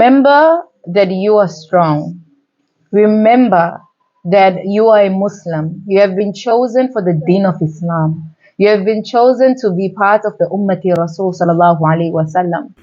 Remember that you are strong. Remember that you are a Muslim. You have been chosen for the deen of Islam. You have been chosen to be part of the ummati Rasul sallallahu alaihi wasallam.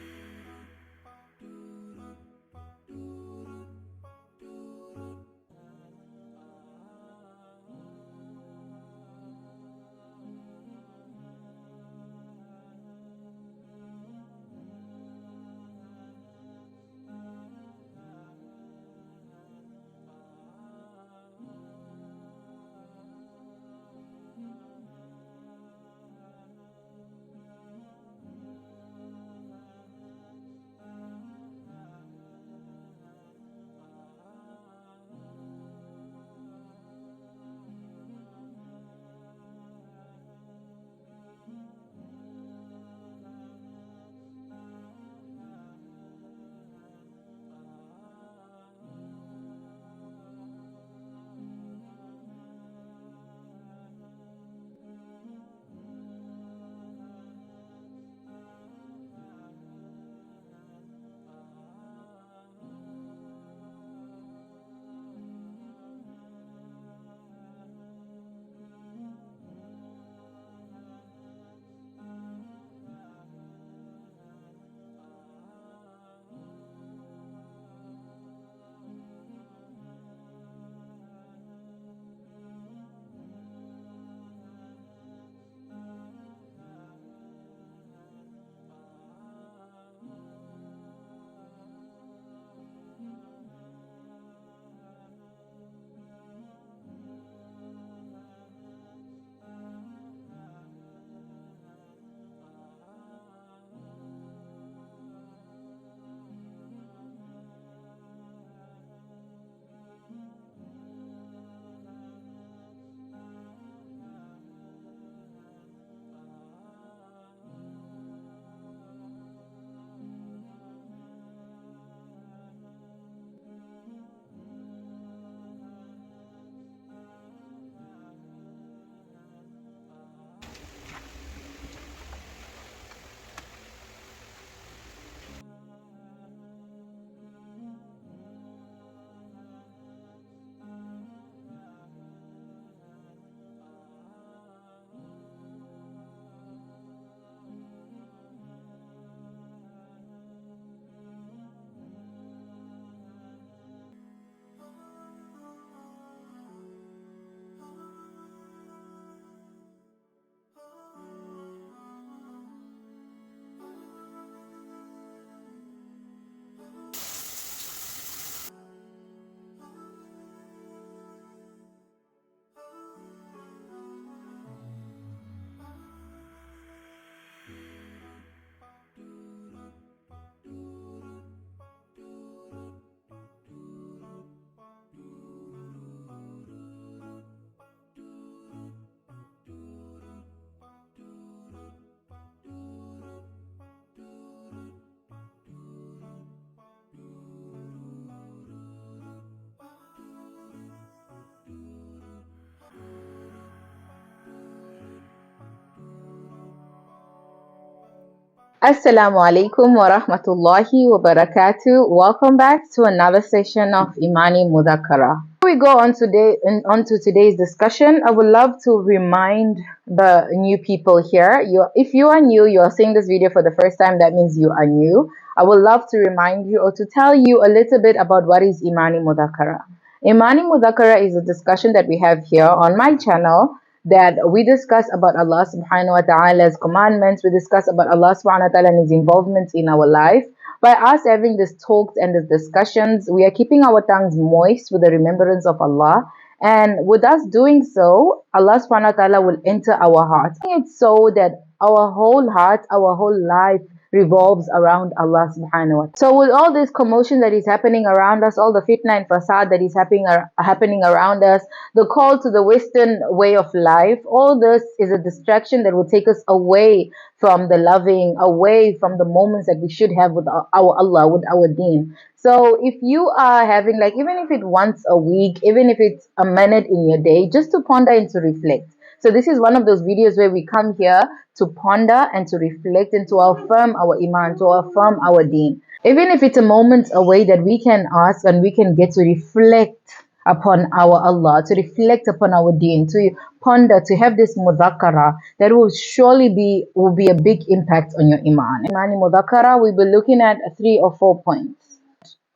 Assalamu alaikum wa rahmatullahi wa barakatuh. Welcome back to another session of Imani Mudhakara. Before we go on to today's discussion, I would love to remind the new people here. If you are new, you are seeing this video for the first time, that means you are new. I would love to remind you or to tell you a little bit about what is Imani Mudhakara. Imani Mudhakara is a discussion that we have here on my channel, that we discuss about Allah subhanahu wa ta'ala's commandments, we discuss about Allah subhanahu wa ta'ala and his involvements in our life. By us having these talks and these discussions, we are keeping our tongues moist with the remembrance of Allah. And with us doing so, Allah subhanahu wa ta'ala will enter our hearts. It's so that our whole heart, our whole life revolves around Allah subhanahu wa ta'ala. So with all this commotion that is happening around us, all the fitna and fasad that is happening around us, the call to the Western way of life, all this is a distraction that will take us away from the loving, away from the moments that we should have with our Allah, with our deen. So if you are having, like, even if it's once a week, even if it's a minute in your day, just to ponder and to reflect. So this is one of those videos where we come here to ponder and to reflect and to affirm our iman, to affirm our deen. Even if it's a moment away that we can ask and we can get to reflect upon our Allah, to reflect upon our deen, to ponder, to have this mudhakara, that will be a big impact on your iman. Imani mudhakara, we'll be looking at 3 or 4 points.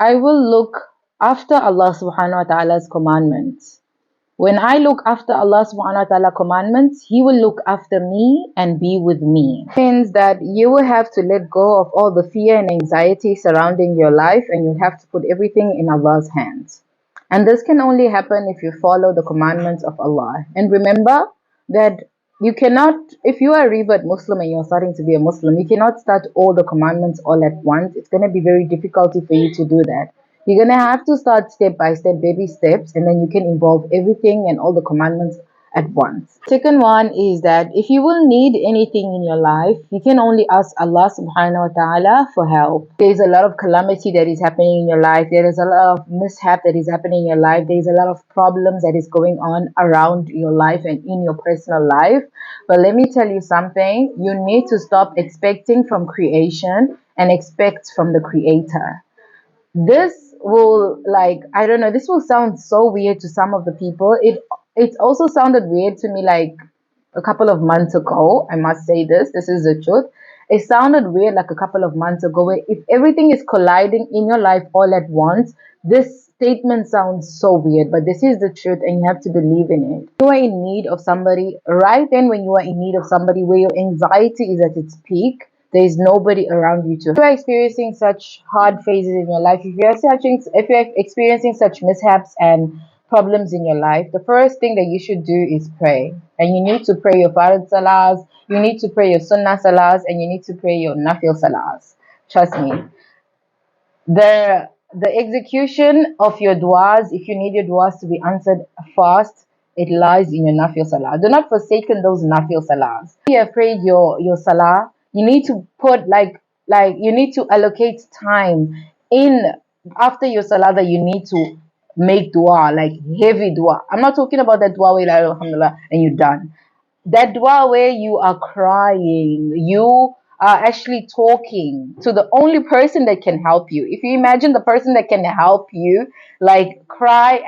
I will look after Allah subhanahu wa ta'ala's commandments. When I look after Allah subhanahu wa ta'ala commandments, He will look after me and be with me. It means that you will have to let go of all the fear and anxiety surrounding your life, and you have to put everything in Allah's hands. And this can only happen if you follow the commandments of Allah. And remember that you cannot, if you are a revert Muslim and you're starting to be a Muslim, you cannot start all the commandments all at once. It's going to be very difficult for you to do that. You're going to have to start step by step, baby steps, and then you can involve everything and all the commandments at once. Second one is that if you will need anything in your life, you can only ask Allah subhanahu wa ta'ala for help. There's a lot of calamity that is happening in your life. There is a lot of mishap that is happening in your life. There's a lot of problems that is going on around your life and in your personal life. But let me tell you something. You need to stop expecting from creation and expect from the Creator. This will, like, I don't know, this will sound so weird to some of the people. It also sounded weird to me like a couple of months ago. I must say this is the truth. It sounded weird like a couple of months ago, where if everything is colliding in your life all at once, this statement sounds so weird, but this is the truth and you have to believe in it. You are in need of somebody right then, when you are in need of somebody, where your anxiety is at its peak, there is nobody around you to. If you are experiencing such hard phases in your life, if you're experiencing such mishaps and problems in your life, the first thing that you should do is pray. And you need to pray your Farad Salahs, you need to pray your Sunnah Salahs, and you need to pray your Nafil Salahs. Trust me. The execution of your du'as, if you need your du'as to be answered fast, it lies in your Nafil Salah. Do not forsake those Nafil Salahs. If you have prayed your Salah, you need to put you need to allocate time in after your Salah, that you need to make dua, like heavy dua. I'm not talking about that dua where like, alhamdulillah and you're done. That dua where you are crying, you are actually talking to the only person that can help you. If you imagine the person that can help you, like cry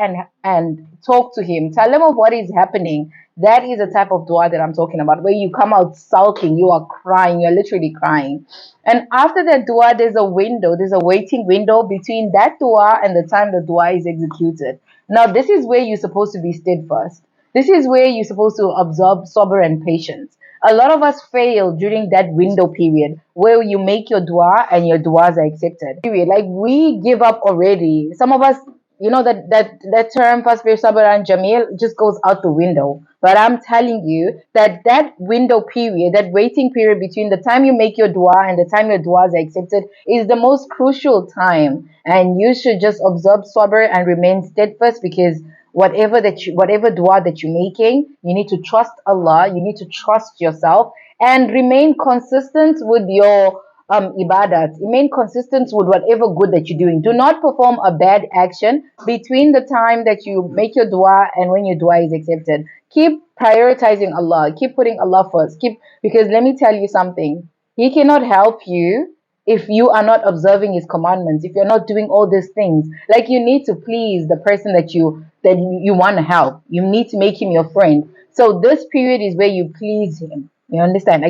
and talk to him, tell him of what is happening. That is the type of dua that I'm talking about, where you come out sulking, you are crying, you're literally crying. And after that dua, there's a waiting window between that dua and the time the dua is executed. Now, this is where you're supposed to be steadfast. This is where you're supposed to absorb sober and patience. A lot of us fail during that window period where you make your dua and your duas are accepted. Like, we give up already. Some of us, that term fasbir sabr and jamil just goes out the window. But I'm telling you that window period, that waiting period between the time you make your dua and the time your duas are accepted, is the most crucial time. And you should just observe sabr and remain steadfast, because whatever dua that you're making, you need to trust Allah, you need to trust yourself, and remain consistent with your ibadat. Remain consistent with whatever good that you're doing. Do not perform a bad action between the time that you make your dua and when your dua is accepted. Keep prioritizing Allah, keep putting Allah first, because let me tell you something, He cannot help you if you are not observing His commandments, if you're not doing all these things. Like, you need to please the person that you want to help. You need to make him your friend. So this period is where you please him. You understand?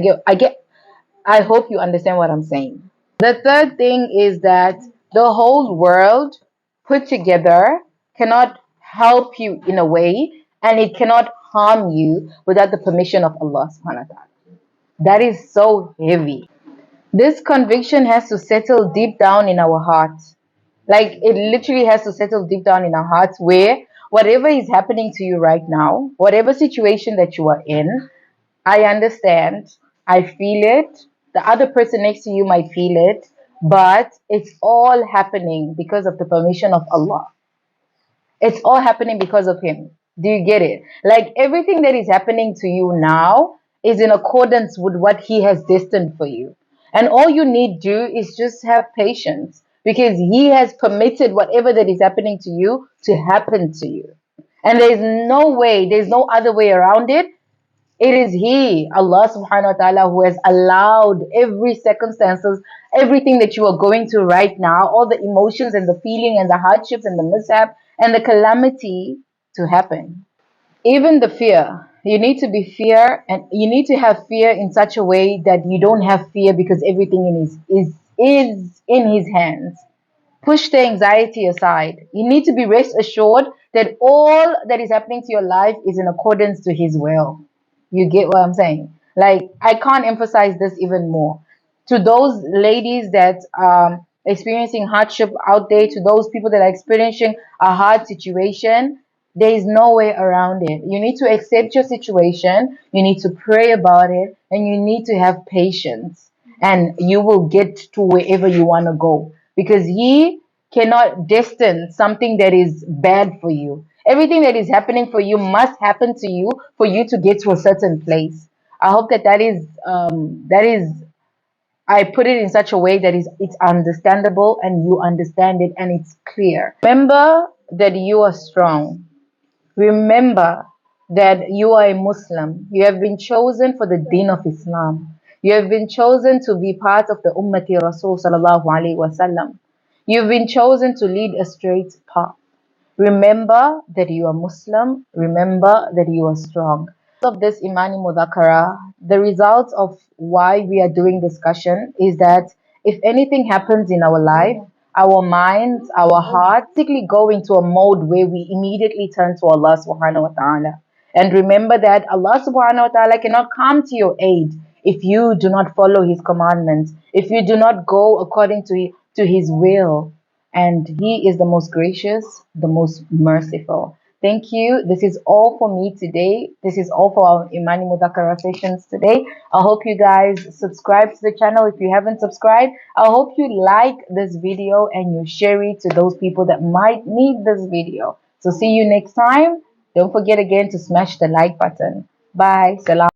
I hope you understand what I'm saying. The third thing is that the whole world put together cannot help you in a way, and it cannot harm you without the permission of Allah subhanahu wa ta'ala. That is so heavy. This conviction has to settle deep down in our hearts. Like, it literally has to settle deep down in our hearts, where whatever is happening to you right now, whatever situation that you are in, I understand, I feel it, the other person next to you might feel it, but it's all happening because of the permission of Allah. It's all happening because of Him. Do you get it? Like, everything that is happening to you now is in accordance with what He has destined for you. And all you need to do is just have patience, because He has permitted whatever that is happening to you to happen to you. And there's no way, there's no other way around it. It is He, Allah subhanahu wa ta'ala, who has allowed every circumstances, everything that you are going through right now, all the emotions and the feeling and the hardships and the mishap and the calamity to happen. Even the fear. You need to be fear, and you need to have fear in such a way that you don't have fear because everything is in His hands. Push the anxiety aside. You need to be rest assured that all that is happening to your life is in accordance to His will. You get what I'm saying? Like, I can't emphasize this even more. To those ladies that experiencing hardship out there, to those people that are experiencing a hard situation, there is no way around it. You need to accept your situation, you need to pray about it, and you need to have patience. And you will get to wherever you want to go. Because He cannot destine something that is bad for you. Everything that is happening for you must happen to you for you to get to a certain place. I hope that is I put it in such a way that is it's understandable and you understand it and it's clear. Remember that you are strong. Remember that you are a Muslim. You have been chosen for the deen of Islam. You have been chosen to be part of the ummati Rasul sallallahu alaihi wasallam. You've been chosen to lead a straight path. Remember that you are Muslim. Remember that you are strong. Of this Imani Mudhakara, the result of why we are doing discussion is that if anything happens in our life, our minds, our hearts basically go into a mode where we immediately turn to Allah subhanahu wa ta'ala. And remember that Allah subhanahu wa ta'ala cannot come to your aid if you do not follow His commandments, if you do not go according to His will. And He is the most gracious, the most merciful. Thank you. This is all for me today. This is all for our Imani Mudhakara sessions today. I hope you guys subscribe to the channel if you haven't subscribed. I hope you like this video and you share it to those people that might need this video. So see you next time. Don't forget again to smash the like button. Bye. Salam.